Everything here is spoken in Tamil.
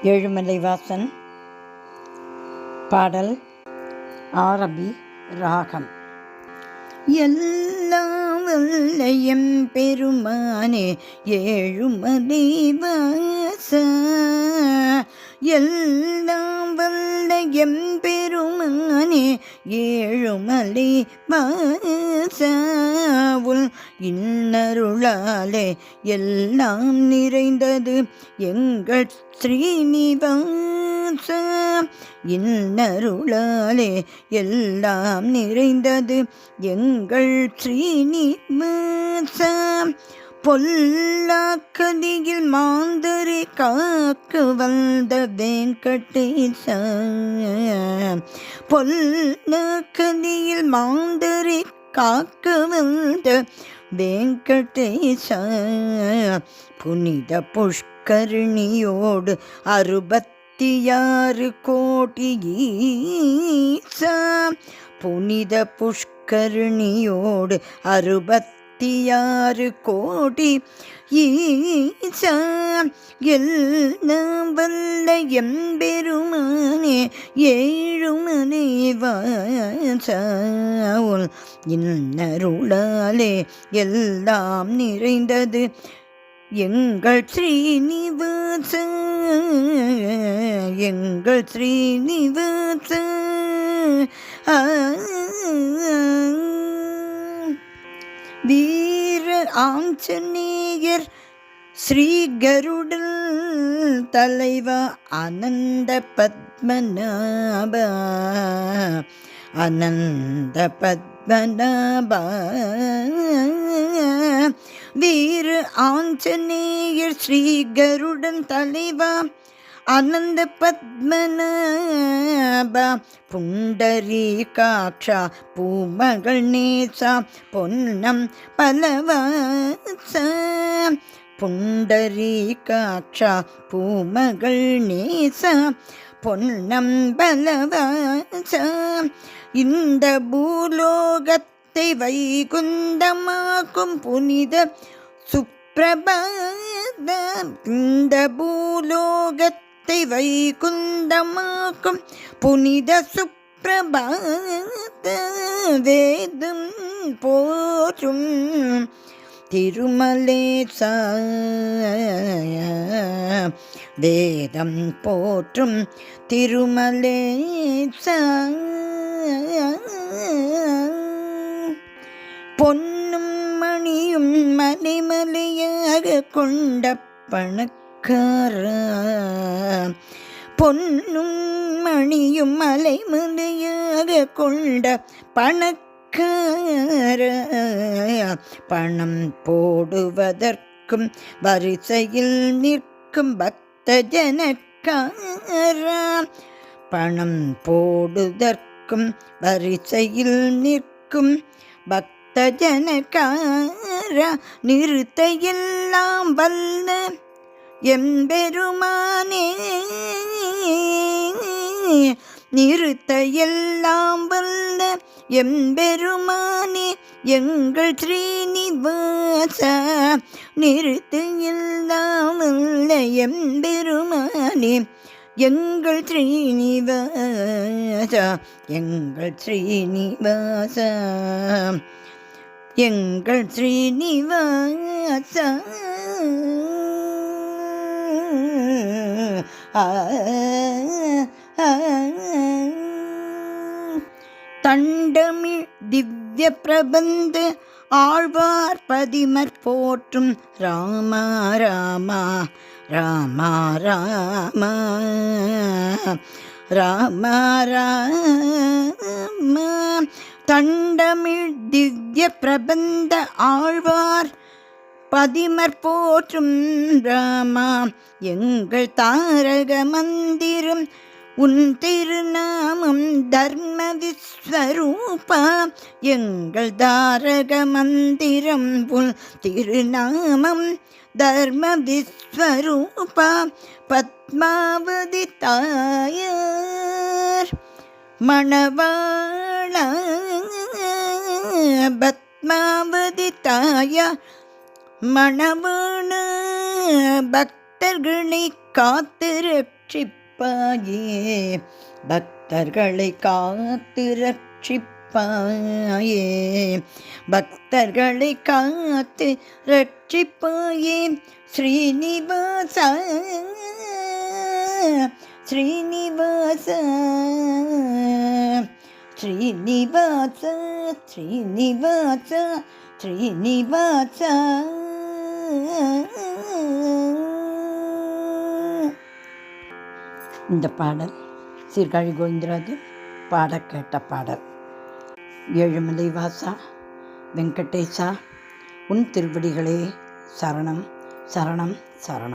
ஏழுமலை வாசன். பாடல் ஆரபி ராகம். எல்லாம் வல்ல எம்பெருமானே ஏழுமலை வாச, எல்லாம் வல்ல எம்பெருமானே ஏழுமலை வாச, உன் இன்னருளாலே எல்லாம் நிறைந்தது எங்கள் ஸ்ரீனிவாச, இன்னருளாலே எல்லாம் நிறைந்தது எங்கள் ஸ்ரீனிவாச, பொல்லாக்கதியில் மாந்தரை காக்கு வந்த வெங்கடேச, பொல்லாக்கதியில் மாந்தரை காக்க வந்த வெங்கடேச, புனித புஷ்கரிணியோடு 66 கோடி ஈசா, புனித புஷ்கரிணியோடு 66 கோடி ஈசா, எல்லாம் வல்ல எம்பெருமானே ஏழுமலை வாச, உன் இன்னருளாலே எல்லாம் நிறைந்தது எங்கள் ஸ்ரீனிவாச, எங்கள் ஸ்ரீனிவாச. வீர ஆஞ்சநேயர் ஸ்ரீ கருடல் தலைவா அனந்த பத்மநாப, அனந்த பத்மநாப, வீர ஆஞ்சநேயர் ஸ்ரீ கருடன் தலைவா அனந்த பத்மநாப, புண்டரீகாட்சா பூமகள் நேசா பொன்னம் பலவாச, புண்டரீகாட்சா பூமகள் நேசா பொன்னம் பலவாச, இந்த பூலோகத்தை வைகுந்தமாக்கும் புனித சுப்ரபாத, இந்த பூலோகத்தை வைகுந்தமாக்கும் புனித சுப்ரபாத, வேதம் போற்றும் திருமலேசா, வேதம் போற்றும் திருமலேசா, பொன்னும் மணியும் மலைமலையாக கொண்ட பணக்கார, பொன்னும் மணியும் மலைமலையாக கொண்ட பணக்கார, பணம் போடுவதற்கும் வரிசையில் நிற்கும் பக்த ஜனக்கார, பணம் போடுவதற்கும் வரிசையில் நிற்கும் பக்த ஜனக்கார, நிறுத்த எல்லாம் வல்ல எம்பெருமானே, நிறுத்த எல்லாம் வல்ல எம்பெருமானே எங்கள் ஸ்ரீனிவாச, நிறுத்த எல்லாம் வல்ல எம்பெருமானே எங்கள் ஸ்ரீனிவாச, எங்கள் ஸ்ரீனிவாச, எங்கள் ஸ்ரீனிவாச. தண்டமிழ் திவ்ய பிரபந்த ஆழ்வார் பதிமர் போற்றும் ராமா ராமா ராமா ராமா ராமா ராமா, தண்டமிழ் திவ்ய பிரபந்த ஆழ்வார் பதிமர் போற்றும் ராமா, எங்கள் தாரக மந்திரம் உன் திருநாமம் தர்ம விஸ்வரூபா, எங்கள் தாரக மந்திரம் உன் திருநாமம் தர்ம விஸ்வரூபா, பத்மாவதி தாயார் மணவாள, பத்மாவதி தாயார் மணவாள, பக்தர்களை காத்திருக்க ரட்சிப்பாயே, பக்தர்களை காத்து ரட்சிப்பாயே, பக்தர்களை காத்து ரட்சிப்பாயே. ஸ்ரீனிவாச ஸ்ரீனிவாச ஸ்ரீனிவாச ஸ்ரீனிவாச ஸ்ரீனிவாச. இந்த பாடல் சீர்காழி கோவிந்தராஜர் பாட கேட்ட பாடல். ஏழுமலை வாசா வெங்கடேசா, உன் திருவடிகளே சரணம் சரணம் சரணம்.